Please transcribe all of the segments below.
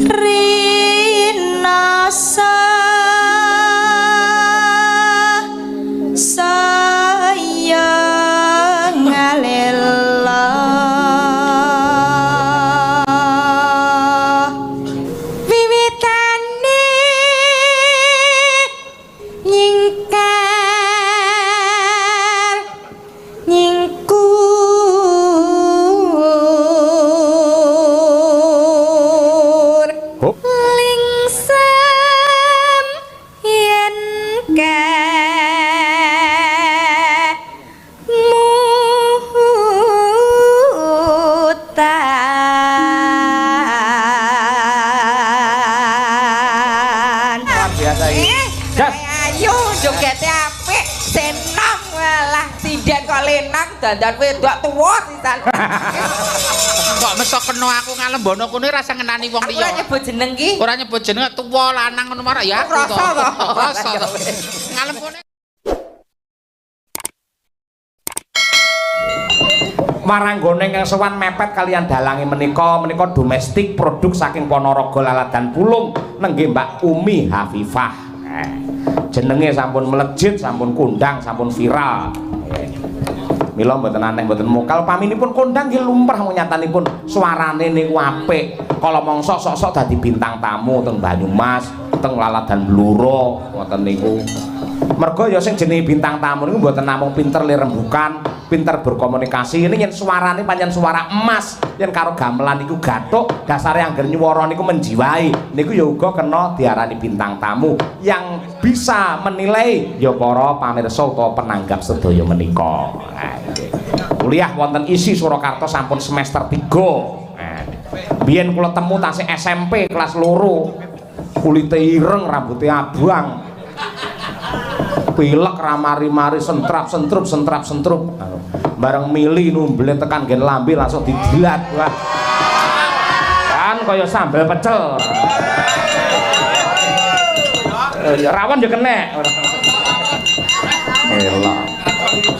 Rinasa sayang ngalela wiwitane nyingkar nyingkur lingsem yen kemutan biasa ini ayo jogete apik seneng walah sinden kok lenang dandan wedok tuwa sisan kok mesok kena aku ngalembono kene rasa ngenani wong liya. Ora nyebut jeneng ki. Ora nyebut jeneng tuwa lanang ngono marah ya aku to. Rasa to. Ngalembone Maranggone kang sowan mepet kalian dalange menika domestik produk saking Ponorogo Laladan Pulung nenggih Mbak Umi Hafifah. Jenenge sampun melejit, sampun kondang, sampun viral. Mila mboten aneh mboten mokal paminipun kondang nggih lumrah nyatanipun suarane niku apik. Kala mangsa sok-sok dadi bintang tamu teng Banyumas, teng Laladan Bluro ngoten niku. Mergo ya sing jenenge bintang tamu niku mboten namung pinter lirembukan, pinter berkomunikasi. Ini yen suarane pancen suara emas, yen karo gamelan niku gathuk, dasare angger nyuwara niku menjiwai. Niku ya uga kena diarani bintang tamu yang bisa menilai ya para pamirsa utawa penanggap sedaya menika. Kuliah wonten ISI Surakarta sampun semester 3. Biyen kula temu tasih SMP kelas 2. Kulite ireng, rambute abang. Pilek ramari-mari sentrap-sentrup. Bareng mili numble tekan gen lambe langsung didilat. Wah. Kan kaya sambal pecel. Rawan yo kenek. Elok.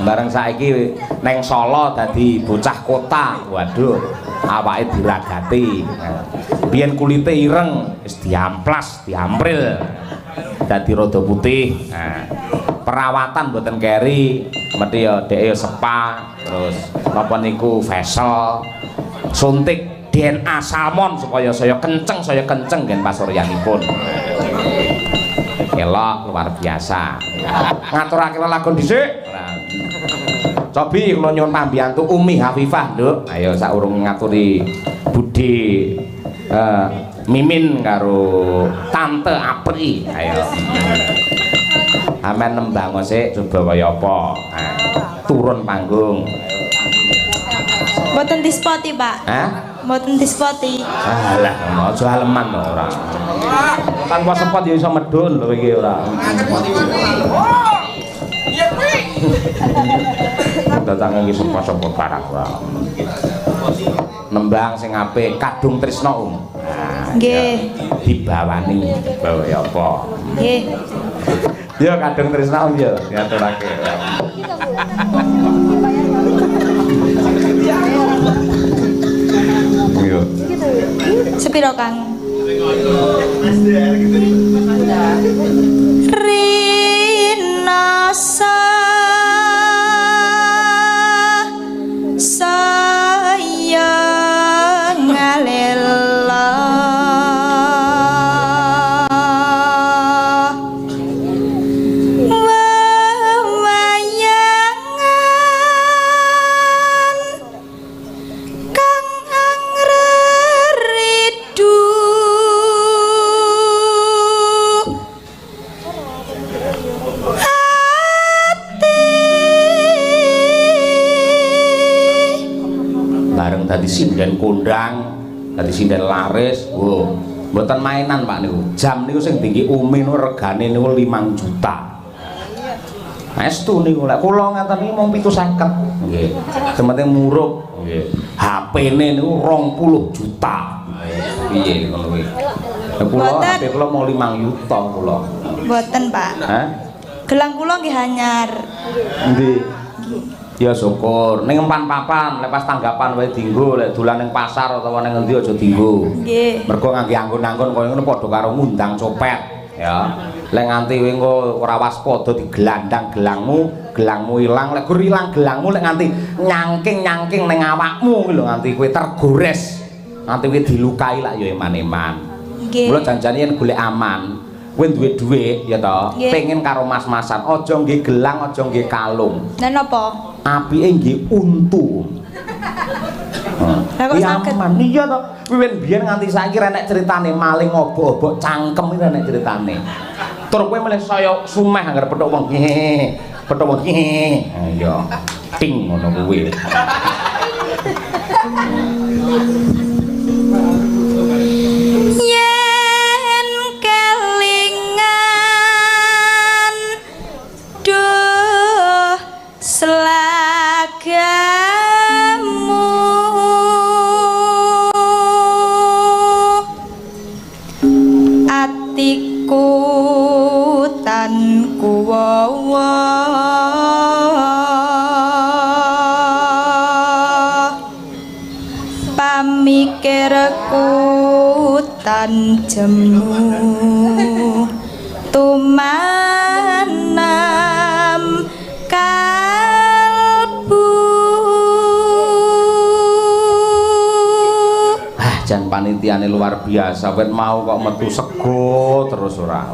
Bareng saiki neng Solo dadi bocah kota. Waduh, awake diragati. Biyen kulite ireng, wis diamplas, diampril. Dadi rada putih. Perawatan mboten keri, mesti ya dhek spa, terus napa niku facial, suntik DNA salmon supaya saya kenceng ngen pasuryanipun. Elok luar biasa. Ngaturake lelagon dhisik. Cobi kula nyuwun pambiyantu Umi Hafifah, Nduk. Ayo saurung ngaturi budhe Mimin karo Tante Apri. Ayo. Amen nembang sik coba kaya apa. Turun panggung. mboten dispoti Pak. Hah? Mboten dispoti. Alah, aja aleman to ora. Tanpa sempat ya iso medun lho iki ora. Datang iki sempat-sempat parah ora. Nembang sing apik kadung tresna Nggih. Dibawani bawa ya apa? Nggih. Ya kadung tresna ya diaturake. Yo. Sepiro Kang? Rinasa sayang ngalela wewayangan kang angreridu Bareng tadi sinden kondang, tadi sinden laris. Wow, mboten mainan Pak niku. Jam niku sing tinggi Umi niku regane niku 5 juta. Estu niku lek kula ngaten iki mung 750. Nggih. Sementing murup. Nggih. HP-ne niku 20 juta. Piye ngono kuwi? Kula HP kula mau 5 juta kula. Mboten Pak. Hah? Gelang kula nggih anyar. Endi? Ya syukur. Ning empan papan lek pas tanggapan wae dienggo, lek dolan ning pasar utawa ning endi aja dienggo. Nggih. Mergo ngangge anggon-anggon kaya ngono padha karo ngundang copet, ya. Lek nganti kowe engko ora waspada digelandang gelangmu ilang, lek gur ilang gelangmu lek nganti nyangking ning awakmu lho nganti kowe tergores. Nganti kowe dilukai lak ya eman-eman. Nggih. Mula janjane yen golek aman, kowe duwe dhuwit ya to, pengen karo mas-masan, aja nggih gelang, aja nggih kalung. Lah napa? Apike nggih untu. Lah kok saged? Iya to. Wiwit biyen nganti saiki renek critane maling obok-obok cangkem iki renek critane. Tur kowe mulih saya sumeh anggere petuk wong. Petuk wong. Ha iya. Ting ngono kuwi. Yen kelingan duh selagamu atiku tan kuwawa pamikirku tan jemu tumanam kalbu. Jan panitiane luar biasa, wet mau kok metu sego terus ora.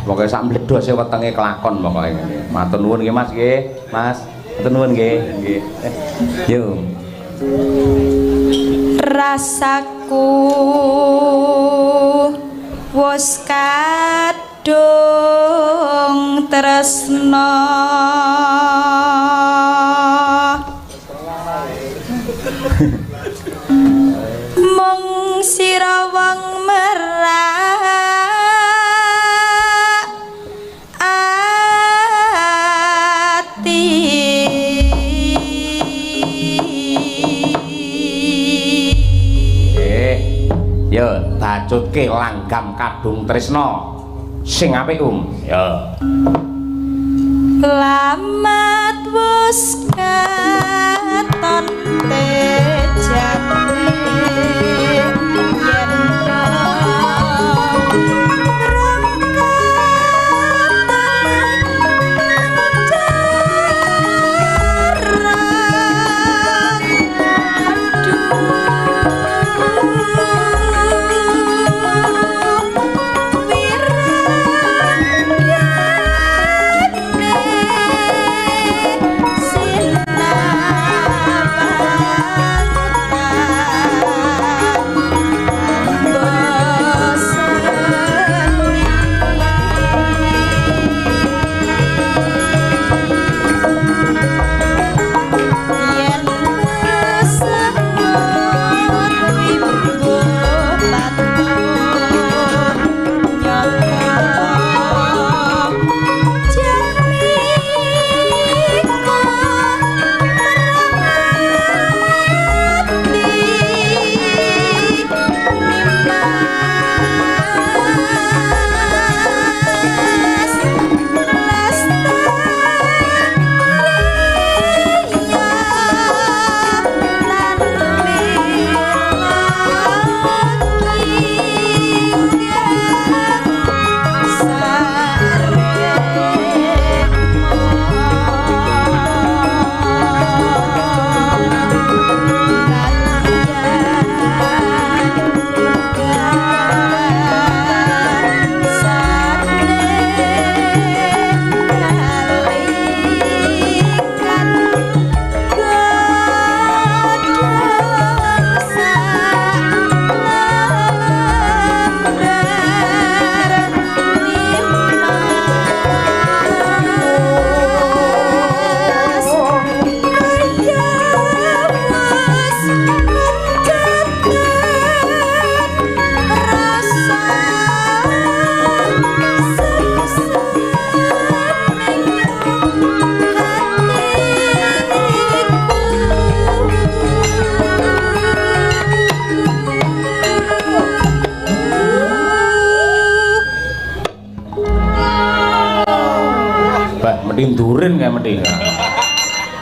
Pokoke sak mledhose wetenge kelakon pokoke ngene. Matur nuwun nggih Mas nggih. Mas, matur nuwun nggih. Nggih. Yo. Rasaku wis kadung tresna mung sira wong merak ati. Yo dacutke langgam kadung tresna sing apik ya Lamat wis katon tejati yen mending durin kayak mending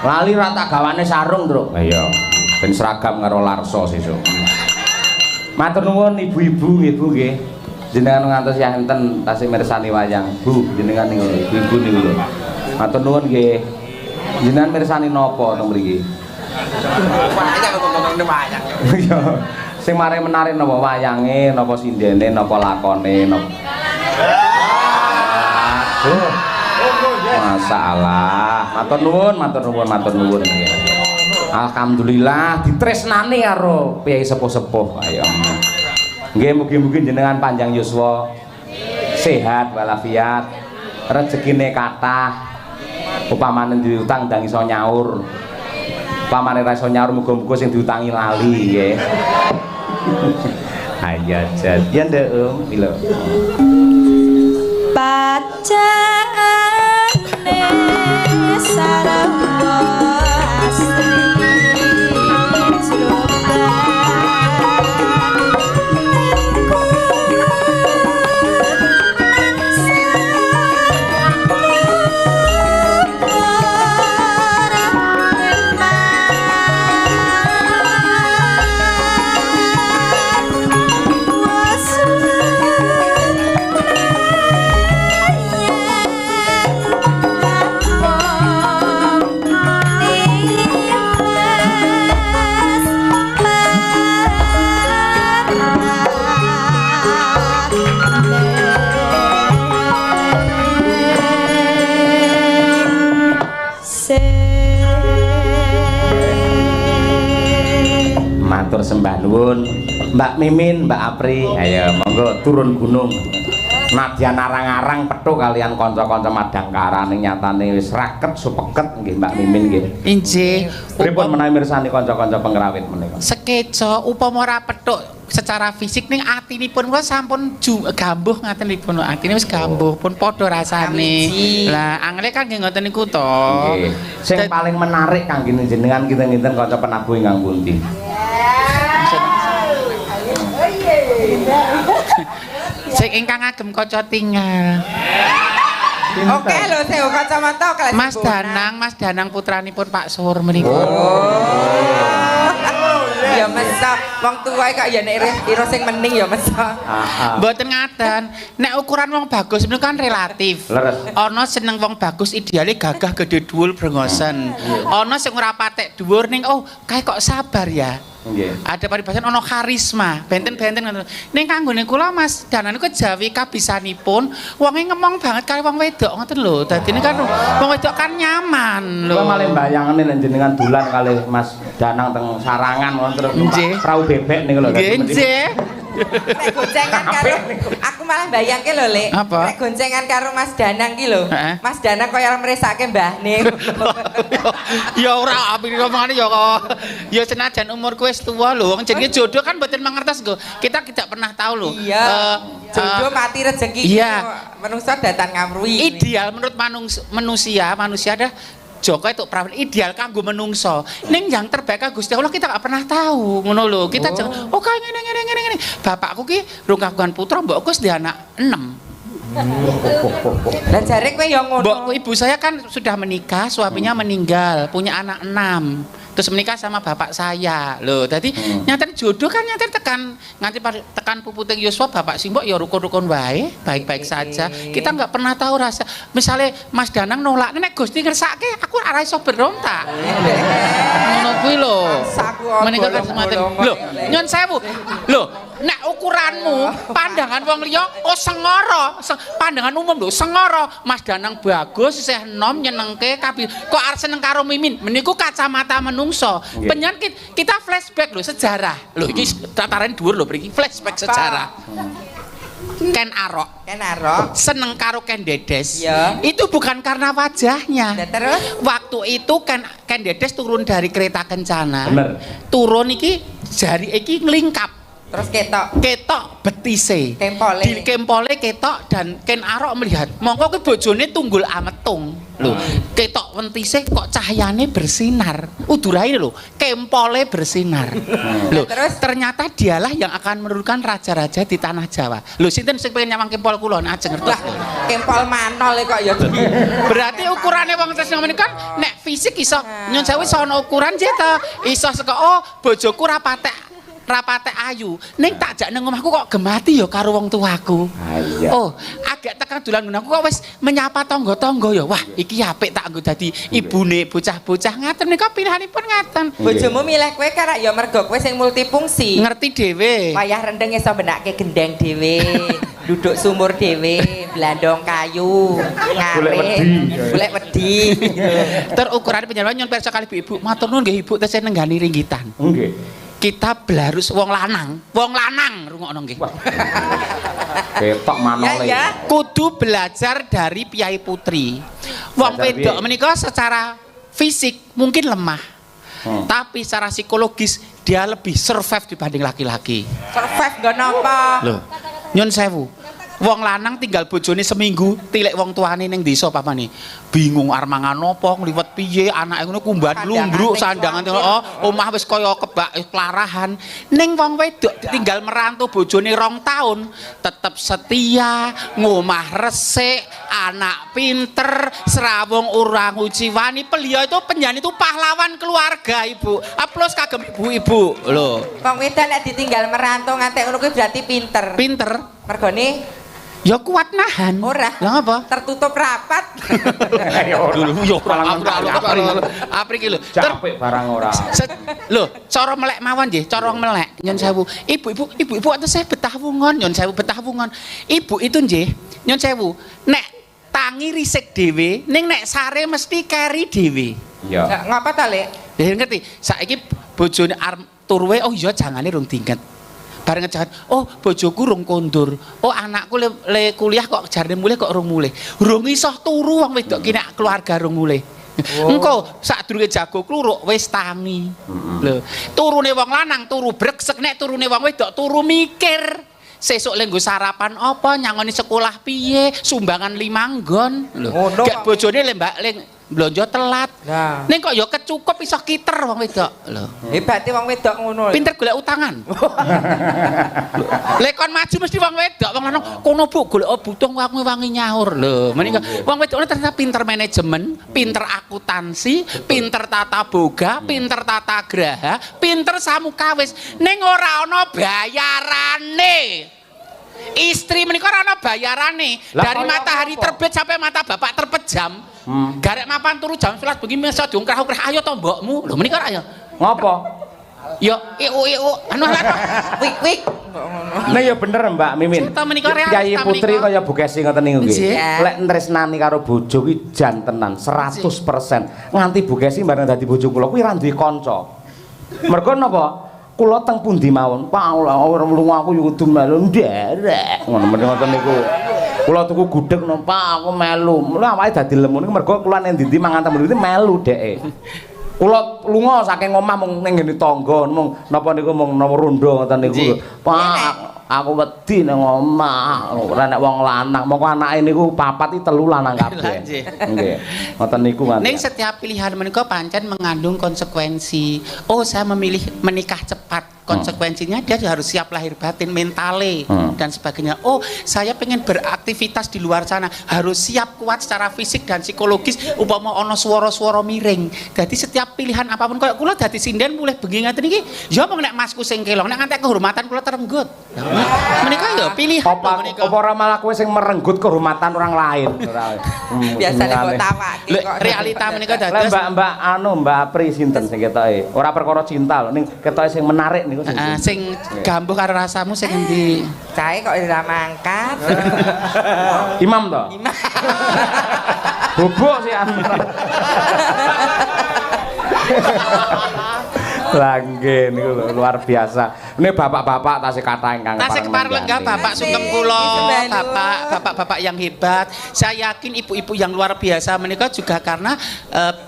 Lali ra tak gawane sarung, Truk. Iya. Ben seragam karo Larso sesuk. Matur nuwun ibu-ibu nggih, Bu nggih. Jenengan ngantos yang enten tasih mirsani wayang. Bu, jenengan niku ibu-ibu niku lho. Matur nuwun nggih. Jenengan mirsani napa teng mriki? Wayang ngomong wayang. Iya. Sing mari menarik napa wayange, napa sindene, napa lakone, napa. Aduh. Masalah. Matur nuwun, matur nuwun, matur nuwun nggih. Alhamdulillah ditresnani karo piyai sepuh-sepuh. Ayo. Nggih mugi-mugi jenengan panjang yuswa, sehat walafiat, rezekine kathah. Upamane diutang ndang iso nyaur. Upamane ra iso nyaur muga-muga sing diutangi lali nggih. Ayo jan. Ya ndek pilo. Bacaane sarwa asri Matur sembah nuwun Mbak Mimin, Mbak Apri. Ayo monggo turun gunung. Nadyan arang-arang petuk kalian kanca-kanca madangkara ning nyatane wis raket supeket nggih Mbak Mimin nggih. Injih. Pripun menawi mirsani kanca-kanca pengrawit menika? Sekeca upama ora petuk secara fisik ning atinipun kok sampun gambuh ngaten nipun. Atine wis gambuh pun padha rasane. Lah angele kan nggih ngoten niku to. Nggih. Sing paling menarik kangge jenengan kinten-kinten kanca penabuh ingkang pundi? Sing ingkang agem kaca tinggal. Oke lho sewu kacamata kelas. Mas Danang putranipun Pak Sur menika. Ya mesa wong tuwa kok ya nek ira sing mending ya mesa. Mboten ngaten. Nek ukuran wong bagus niku kan relatif. Ana seneng wong bagus ideale gagah gede dhuwur brengosen. Ana sing ora patek dhuwur ning kae kok sabar ya. Nggih. Ada paribasan ana karisma, benten-benten ngoten. Ning kanggone kula Mas Danan niku jawi kabisanipun wonge ngomong banget karo wong wedok ngoten lho. Dadine kan wong wedok kan nyaman lho. Kula malih bayangane nek jenengan dolan kalih Mas Danang teng sarangan wonten prau bebek niku lho. Nggih. Nek goncengan karo aku malah bayangke lho Lek. Nek goncengan karo Mas Danang ki lho. Mas Danang kaya mresake mbahne. Ya ora apik ngomongane ya kok. Ya senajan umurku wis tuwa lho. Wong jenenge jodoh kan mboten mangertos go. Kita tidak pernah tahu lho. Iya. Jodoh mati rezeki. Iya. Manusa datan ngamrui. Ideal menurut manusia adalah Joko itu perawan ideal kanggo menungso. Ning yang terbaik Gusti Allah kita gak pernah tahu ngono lho. Kita jangan kayak ngene. Bapakku ki rung kagungan putra, mbokku wis duwe anak 6. Lah jare kowe ya ngono. Mbokku ibu saya kan sudah menikah, suaminya meninggal, punya anak 6. Terus menikah sama bapak saya loh. Tadi nyata jodoh kan nyata tekan puputing Yuswa bapak simbok ya rukun-rukun wae, baik-baik saja. Kita nggak pernah tahu rasa. Misalnya Mas Danang nolak, nek Gusti ngersake aku ora iso berontak. Ngono kuwi lho. Menika kan semanten. Lho, nyun sewu. Lho, nek ukuranmu pandangan wong liya sengara, pandangan umum lho sengara. Mas Danang bagus, isih enom nyenengke kabeh. Kok arep seneng karo Mimin? Meniku kacamata menungso. Penyakit kita flashback lho sejarah. Lho iki tataran dhuwur lho mriki flashback sejarah. Ken Arok seneng karo Ken Dedes. Ya. Itu bukan karena wajahnya. Ya, terus waktu itu Ken Dedes turun dari kereta kencana. Bener. Turun iki jari iki nglingkap. Terus ketok betise. Kempole ketok dan Ken Arok melihat. Mongko kuwi bojone tunggul ametung. Lho, ketok wentise kok cahayane bersinar. Uduraine lho, kempole bersinar. Lho, ternyata dialah yang akan menurunkan raja-raja di tanah Jawa. Lho, sinten sing pengen nyawang kempol kula ajeng ngertos. Kempol manol kok ya. Berarti ukurane wong sesuk menika nek fisik iso nyun sewu iso ana ukuran je to. Iso saka oh bojoku rapate ayu. Ning tak jak nang omahku kok gemati ya karo wong tuaku. Iya. Oh, agak tekan dolan nggonku kok wis menyapa tangga-tangga ya. Wah, iki apik tak nggo dadi ibune bocah-bocah ngaten nika pilihanipun ngaten. Bojomu milih kowe karena ya mergo kowe sing multifungsi. Ngerti dhewe. Wayah rendeng iso benake gendeng dhewe, duduk sumur dhewe, blandong kayu, ngarit, golek wedi. Terukuran penjenengan nyun pirsa kali ibu. Matur nuwun nggih Ibu tesih nenggani ringgitan. Nggih. Kita belarus wong lanang rungokno nggih. Ketok manole. Ya. Kudu belajar dari Piai Putri. Wong wedok menika secara fisik mungkin lemah. Tapi secara psikologis dia lebih survive dibanding laki-laki. Survive nggo napa? Loh, nyun sewu. Wong lanang tinggal bojone seminggu, tilek wong tuane ning desa papane. Bingung arep mangan opo, ngliwet piye, anake ngono kumbat lumbruk sandangan omah wis kaya kebak kelarahan. Ning wong wedok ditinggal merantau bojone 2 tahun, tetep setia, ngomah resik, anak pinter, serawung urang uciwani. Beliau itu penyanyi itu pahlawan keluarga, Ibu. Aplaus kagem ibu-ibu. Lho. Wong wedok nek ditinggal merantau ngantek ngono kuwi berarti pinter. Pinter. Mergone Ya kuat nahan. ora. Lah apa? Tertutup rapat. Ayo dulu yo Apri iki lho. Capek barang ora. Lho, cara melek mawon nggih, cara melek. Nyun sewu. Ibu ate saya betah wungon, nyun sewu betah wungon. Ibu itu nggih, nyun sewu. Nek tangi risik dhewe, ning nek sare mesti keri dhewe. Iya. Ngapa ta, Lek? Ngerti? Saiki bojone arep turwe, oh iya jangane rung dinget. Bareng ngejahat, oh bojoku rung kondur, oh anakku le kuliah kok jarene mulih kok rung mulih, rung iso turu wong wedok ki nek keluarga rung mulih. Engko sadurunge jago kluruk wis tangi. Lho, turune wong lanang turu breksek, nek turune wong wedok turu mikir. Sesuk le nggo sarapan apa, nyangoni sekolah piye, sumbangan 5 nggon. Lho, gak bojone le mbak le blonjo telat. Nah. Ning kok ya kecukup iso kiter wong wedok. Lho. Hebate wong wedok ngono. Pinter golek utangan. Lekon maju mesti wong wedok, wong lanang kono Bu golek butung aku wangi nyaur. Lho, menika wong wedok ternyata pinter manajemen, pinter akuntansi, pinter tata boga, pinter tata graha, pinter samukawis. Ning ora ana bayarane. Istri menika ora ana bayarane. Dari matahari terbit sampai mata bapak terpejam. Garek mapan turu jam 11 bengi mesa diungkrah-ungkrah ayo to mbokmu. Lho menika ayo. Ngopo? Ya iu anu Wik. Nah ya bener Mbak Mimin. Cerita menika realita Kyai Putri kaya Bu Kesi ngoten niku nggih. Nggih. Lek tresnani karo bojo kuwi jan tenan 100%. Nganti Bu Kesi bareng dadi bojo kula kuwi ra duwe kanca. Mergo napa? Kula teng pundi mawon, Pak ora mlungu aku yo kudu melu nderek. Ngono ngoten niku. Kula tuku gudeg no Pak, aku melu. Lha awake dadi lemu niku mergo kula ning ndi mangan temu iki melu dheke. Kula lunga saking omah mung ning ngene tangga, mung napa niku mung napa rondo ngoten niku. Pak, aku wedi ning omah. Ora nek wong lanang, mongko anake niku 4 iki 3 lanang kabeh. Nggih. Ngoten niku kan. Ning setiap pilihan menika pancen mengandung konsekuensi. Oh, saya memilih menikah cepat. Konsekuensinya dia harus siap lahir batin, mentale dan sebagainya. Oh, saya pengen beraktivitas di luar sana, harus siap kuat secara fisik dan psikologis. Upama ono swara-swara miring. Jadi setiap pilihan apapun koyo kula dadi sinden mulih bengi ngaten iki, ya mung nek masku sing kelong, nek ngantek kehormatan kula terenggut. Menika ya pilihan apa ora malah kowe sing merenggut kehormatan orang lain. Biasane kok tawake kok. Realita menika dados Mbak Apri sinten sing ketoke? Ora perkara cinta lho, ning ketoke sing menarik niku sing gambuh karo rasamu sing endi? Cahe kok ora mangkat. Imam to? Imam. Bubuk sih Langge niku lho luar biasa. Ini bapak-bapak tasih kata ingkang tasih kepareng lenggah Bapak sungkem kula, bapak-bapak yang hebat. Saya yakin ibu-ibu yang luar biasa menika juga karena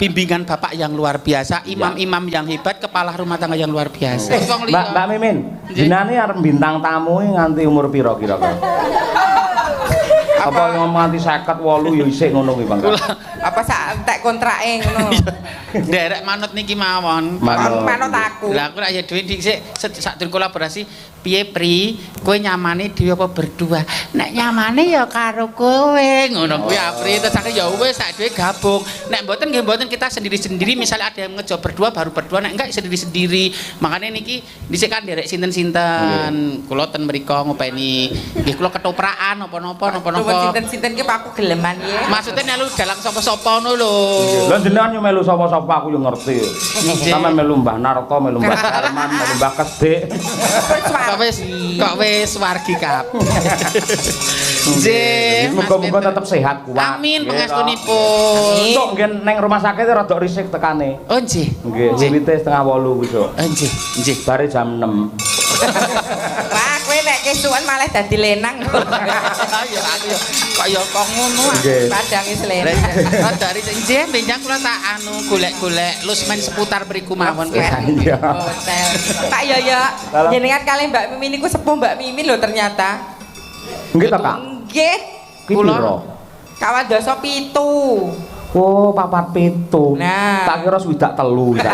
bimbingan Bapak yang luar biasa, imam-imam yang hebat, kepala rumah tangga yang luar biasa. Mbak Mimin, jenane arep bintang tamu nganti umur pira kira-kira? Apa ngomong nganti 58 ya isih ngono kuwi Bang. Apa sak entek kontrake ngono. Derek manut niki mawon. Manut aku. Lah aku rak ya dhewe dhisik sadurunge kolaborasi piye Pri kowe nyamane dhewe apa berdua nek nyamane ya karo kowe ngono kuwi Apri terus aku ya wis sak dhewe gabung nek mboten nggih mboten kita sendiri-sendiri misalnya ada yang ngejob berdua baru berdua nek enggak sendiri-sendiri makanya niki dhisik kan derek sinten-sinten kula ten mriko ngopeni nggih kula ketoprakan napa-napa sinten-sinten ki aku geleman ya maksudnya nek lu dalang sapa-sapa ngono lho lha jenengan yo melu sapa-sapa aku yo ngerti sampe melu Mbah Narto melu Mbah Darman melu Mbah Kedhik kok wis wargi kabeh. Nggih, muga-muga tetep sehat kuat. Amin pangestunipun. Sok nggih neng rumah sakit rada risik tekane. Oh nggih. Nggih, wiwite 7:30 besok. Nggih, nggih. Bare jam 6. Wah, kowe nek kesuwen malah dadi lenang. Ya aku ya kaya kok ngono. Nggih. Padang wis lenang. Rada risik nggih, benjang kula tak anu golek-golek lusmen seputar mriku mawon. Iya. Hotel. Kak Yoyo, jenengan kali Mbak Mimi niku sepuh Mbak Mimi lho ternyata. Nggih ta, Kak? Nggih. Kula Kawadasa 7. Oh, 47. Nah. Tak kira swidak 3 ta.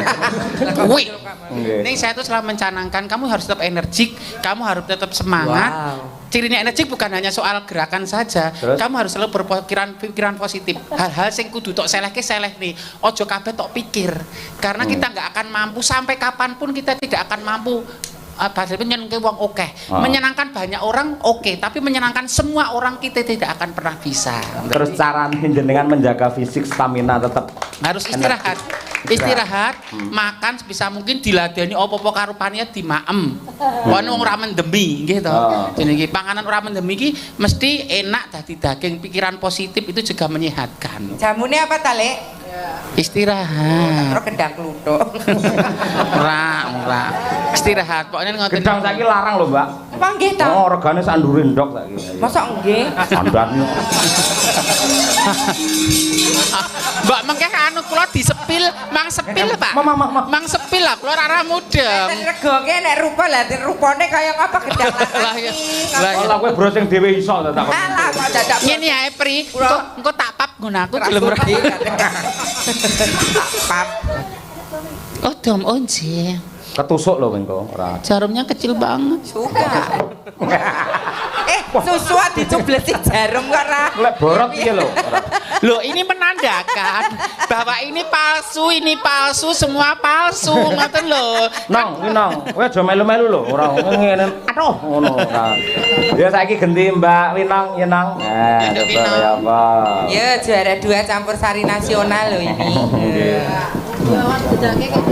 Kuwi. Nggih. Ning saya tuh selalu mencanangkan kamu harus tetap energik, kamu harus tetap semangat. Wow. Cirinya energik bukan hanya soal gerakan saja. Terus? Kamu harus selalu berpikiran positif. Hal-hal sing kudu tok selehke seleh nih. Ojo kabeh tok pikir. Karena kita nggak akan mampu sampai kapanpun kita tidak akan mampu menyenangkan wong oke, menyenangkan banyak orang oke, tapi menyenangkan semua orang kita tidak akan pernah bisa. Terus caranya jenengan menjaga fisik stamina tetap harus istirahat. Istirahat, makan sebisa mungkin diladeni apa-apa karo panitia dimaem. Wong ora mendemi nggih to. Jenenge panganan ora mendemi iki mesti enak dadi daging, pikiran positif itu juga menyehatkan. Jamune apa ta, Lek? Istirahat. Terus gedang kluthuk. Ora. Istirahat. Pokoknya ngoten. gedang saiki larang lho, Mbak. Apa nggih ta? Oh, regane sak ndure ndok saiki. Mosok nggih? Sandan. Mbak mengke anu kula disepil, mang sepil, Pak. Mang sepil lah kula ora mudeng. Regoke nek rupa lah rupane kaya apa gedang lagi. Lah kowe brosing dhewe iso ta takon. Alah kok dadak Ngene ae, Pri. Engko tak pap ngono aku gelem ora. Pap. Oh, dom onje. Ketusuk lho engko ora. Jarumnya kecil banget. Suka. Susu dicublesi jarum kok ora. Lek borot piye lho? Loh, ini menandakan bahwa ini palsu, semua palsu, ngoten lho. Nong, kowe aja melu-melu lho, ora ngene. Aduh, ngono ora. Ya saiki genti Mbak Winong, ya Nong. Coba ya apa? Ya juara 2 campur sari nasional loh ini.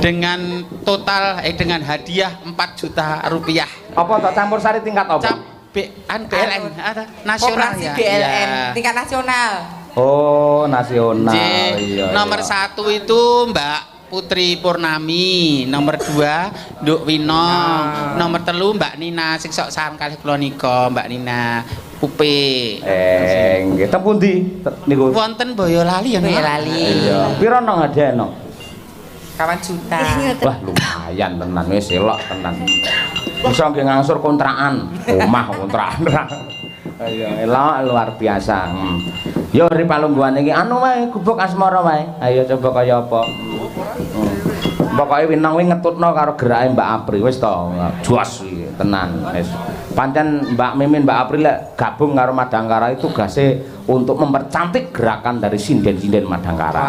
Dengan total dengan hadiah 4 juta rupiah. Apa tak campur sari tingkat apa? BLN nasional Koperasi ya. BLN tingkat nasional. Oh, nasional. Iya. Nomor 1 itu Mbak Putri Purnami, nomor 2 Nduk Winong, nomor 3 Mbak Nina sing sok sareng kalih kula nika, Mbak Nina Upe. Nggih, teng pundi niku? Wonten Boyolali ya, Boyolali. Iya. Pira nong hadiah nong? Kawan juta. Wah, lumayan tenan wis elok tenan. Bisa nggih ngangsur kontrakan, omah kontrakan. Ayo, elok luar biasa. Yo ri palungguhan iki anu wae gubuk asmara wae. Ayo coba kaya apa. Pokoke Winong kuwi ngetutno karo gerake Mbak Apri wis to. Jos iki tenan wis. Pancen Mbak Mimin Mbak Apri lek gabung karo Madangkara itu tugasnya untuk mempercantik gerakan dari sinden-sinden Madangkara.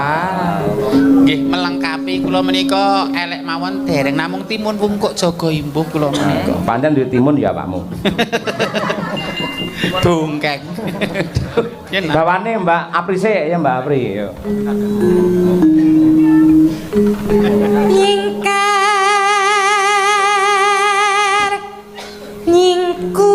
Nggih, melengkapi kula menika elek mawon dereng namung timun wungkuk jaga imbuh kula menika. Pancen duwe timun ya Pakmu. Dongkeng. Bawane Mbak Apri sik ya Mbak Apri. Yo. Nyingkar nyingkur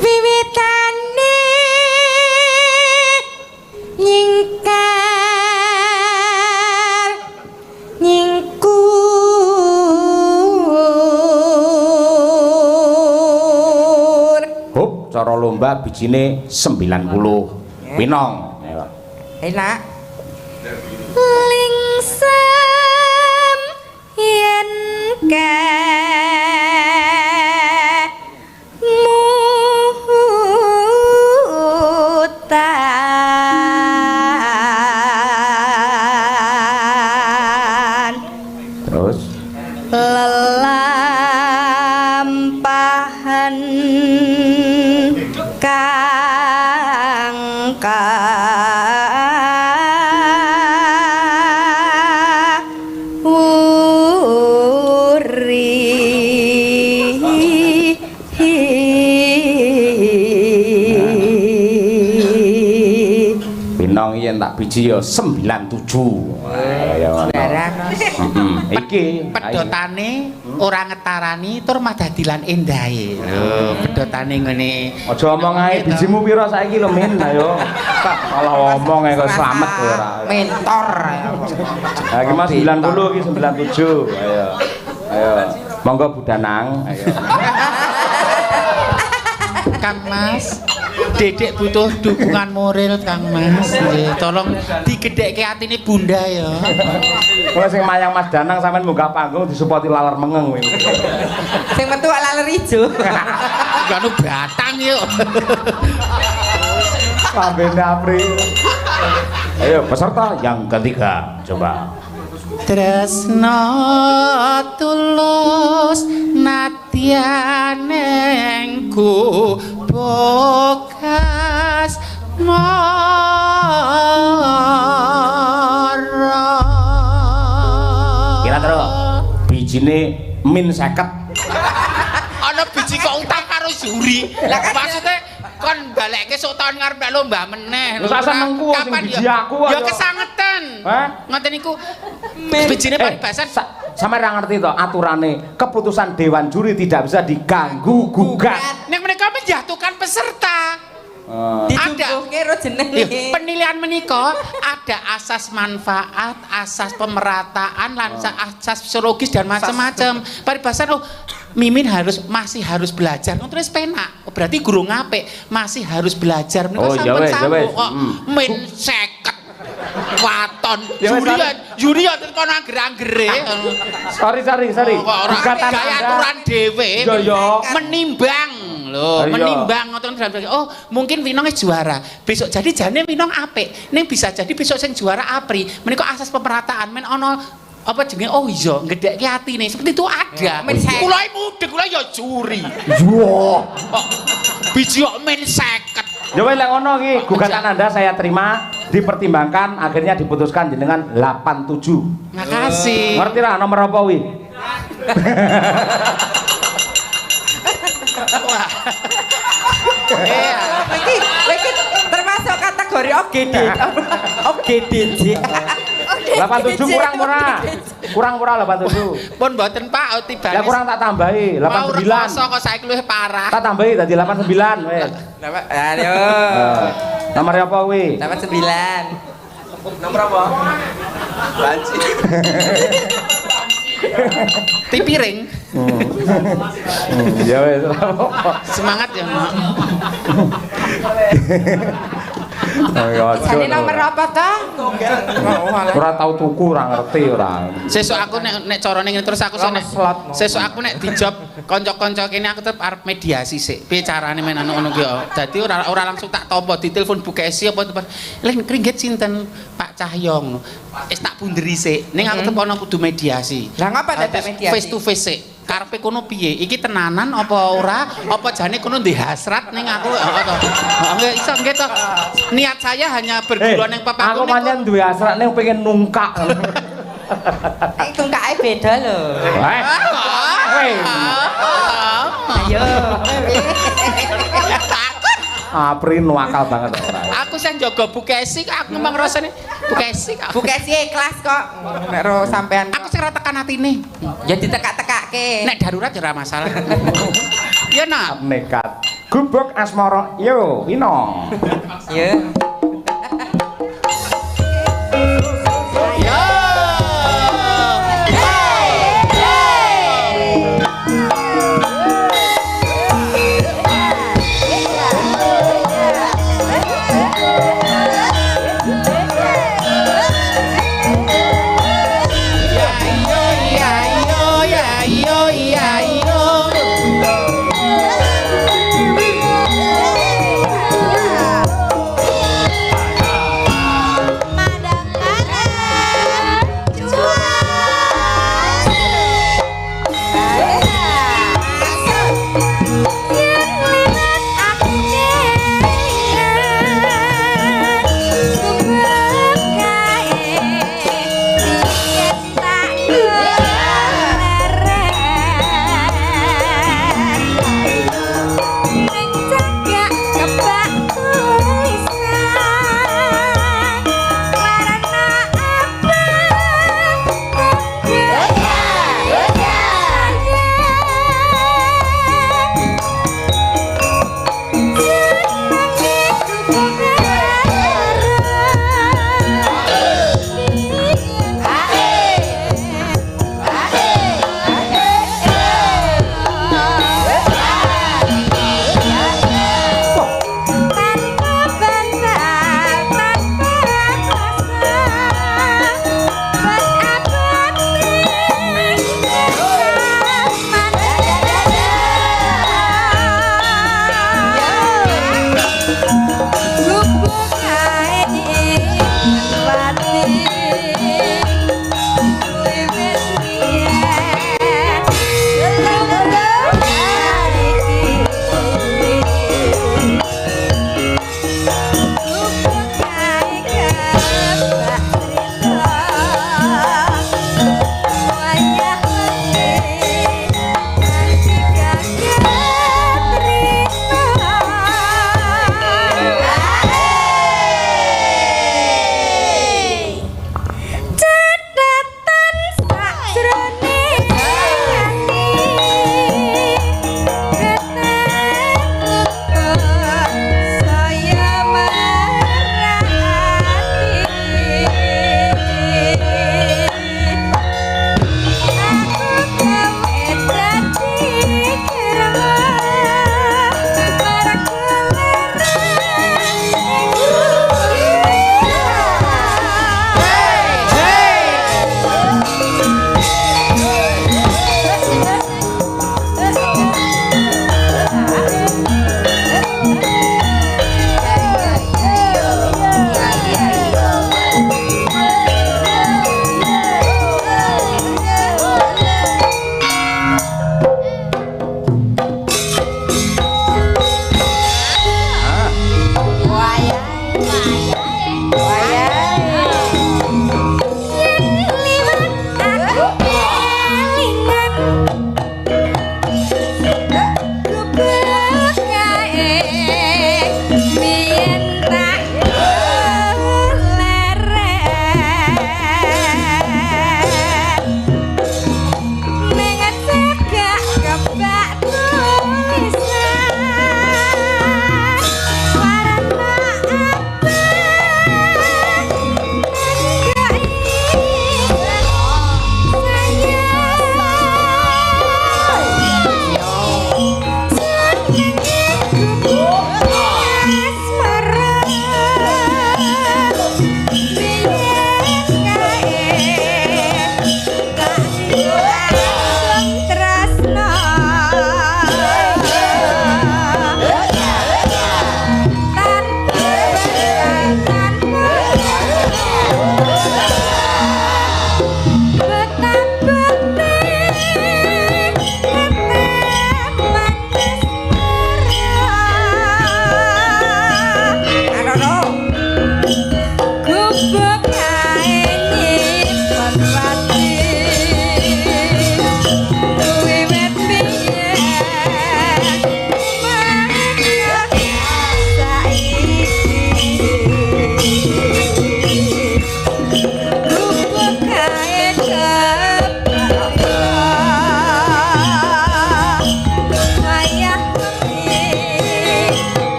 wiwitane nyingkar nyingkur Hop, cara lomba bijine 90. Winong. enak lingsem yen lelampahan kang Pinong yen tak biji ya 97. Ya ngono. Iki pedotane ora ngetarani tur mah dadilan endahe. Lho, pedotane ngene. Aja omong ae bijimu pira saiki lho Min. Ayo. Kalau omong ae kok slamet ora. Mentor. Ha iki Mas 90 iki 97. Ayo. Ayo. Monggo Budanang. Ayo. Kang Mas, Dedek butuh dukungan moral Kang Mas. Nggih, tolong digedhekke atine Bunda ya. Mulai sing mayang Mas Danang sampean munggah panggung disupoti laler mengeng kowe. Sing metu laler ijo. Ganu batang yuk. Pambene apri. Ayo peserta yang ketiga, coba. Tresno tulus nadyanengku bokas mara. Kira terus bijine min 50. Ana biji kok utang karo juri. Lah maksudnya kon balekke sok tahun ngarep lomba meneh. Lho sak senengku sing biji aku ya kesangetan. Ngoten niku bijine paribasan sampe ra ngerti to aturane keputusan dewan juri tidak bisa diganggu gugat. Nek mereka menjatuhkan peserta. Ditungguke ro jenenge. Penilaian menika ada asas manfaat, asas pemerataan, lan asas psikologis dan macam-macam. Paribasan Mimin masih harus belajar. Terus penak. Berarti guru ngapik masih harus belajar. Menika sampun sambung kok min 50. Waton juri ya tekan angger-anggere. Sorry. Gugatan gaya aturan dhewe menimbang lho, menimbang ngoten oh mungkin Winong juara. Besok jadi jane Winong apik. Ning bisa jadi besok sing juara Apri. Menika asas pemerataan men ana apa jenenge oh iya ngedhekke atine seperti itu ada. Kula mudhek kula ya juri. Yo. Biji kok men 50. Ya wis lek ngono iki gugatan Anda saya terima, dipertimbangkan akhirnya diputuskan jenengan 87. Makasih. Ngerti ra nomor apa wi? Wah. Iki termasuk kategori OGD. OGDJ. 87 kurang murah 87. Pun mboten Pak tibane. Ya kurang tak tambahi 89. Mau rekoso kok saiki luwih parah. Tak tambahi dadi 89 wis. Ayo. Nomor apa kuwi? 89. Nomor apa? Banci. Ti piring. Ya wis. Semangat ya, Mak. Jane nomor apa to? Ora tau tuku, ora ngerti ora. Sesuk aku nek carane ngene terus aku sesuk aku nek dijob kanca-kanca kene aku tetep arep mediasi sik. Piye carane men ngono ki yo. Dadi ora langsung tak tampa ditelepon Bu Kesi apa Len kringet sinten Pak Cahyong. Wis tak bunderi sik. Ning aku tetep ana kudu mediasi. Lah ngapa dadak mediasi? Face to face sik. Karepe kono piye? Iki tenanan apa ora? Apa jane kono ndek hasrat ning aku to? Nggih iso nggih to. Niat saya hanya berguruan ning papaku. Aku pancen duwe hasrat ning pengen nungkak. Tungkake beda lho. Ayo. Apri nuakal banget ora. Aku sing jaga Bu Kesi aku ngomong rasane Bu Kesi ikhlas kok. Nek ro sampean aku sing ora tekan atine. Ya ditekak-tekake. Nek darurat ya ora masalah. Ya nak. Nekat. Gubuk asmara. Yo, Wino. Ya.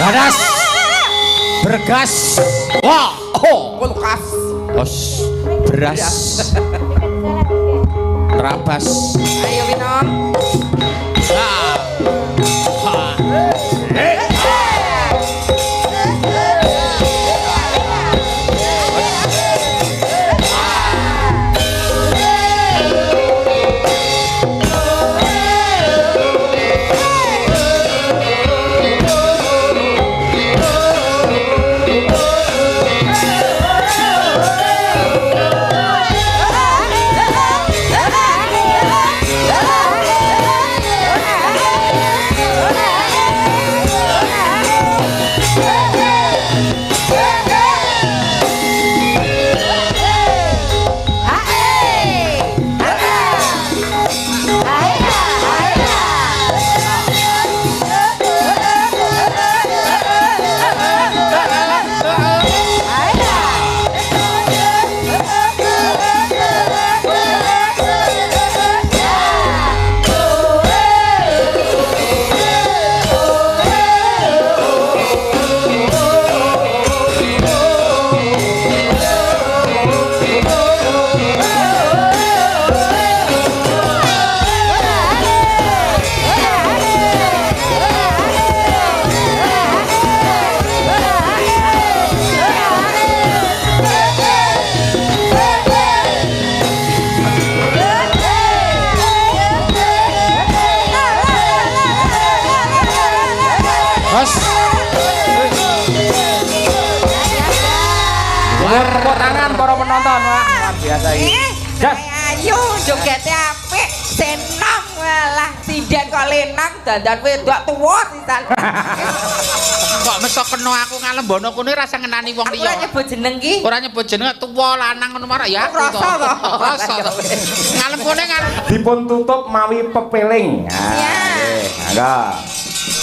Ganas. Bergas. Wah, oh, kulkas. Os, beras. Rabas. Ayo minum. Tepuk tangan para penonton, wah, luar biasa ini. Gas. Ayo jogete apik, seneng walah sinden kok lenang dandan wedok tuwa sisan. Kok mesok kena aku ngalembono kene rasa ngenani wong liya. Ora nyebut jeneng ki. Ora nyebut jeneng tuwa lanang ngono marah ya. Rasa to. Rasa to. Ngalembone kan Dipun tutup mawi pepeling. Iya. Mangga.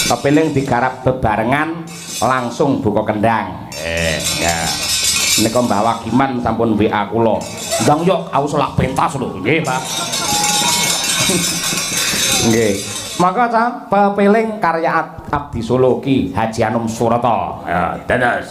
Pepeling digarap bebarengan langsung buka kendang. Ya. Nika Mbah Wagiman sampun WA kula. Ndang yo aku selak pentas lho. Nggih, Pak. Nggih. Maka cah pepeling karya Abdi Solo Ki Haji Anum Surata. Ya, dados.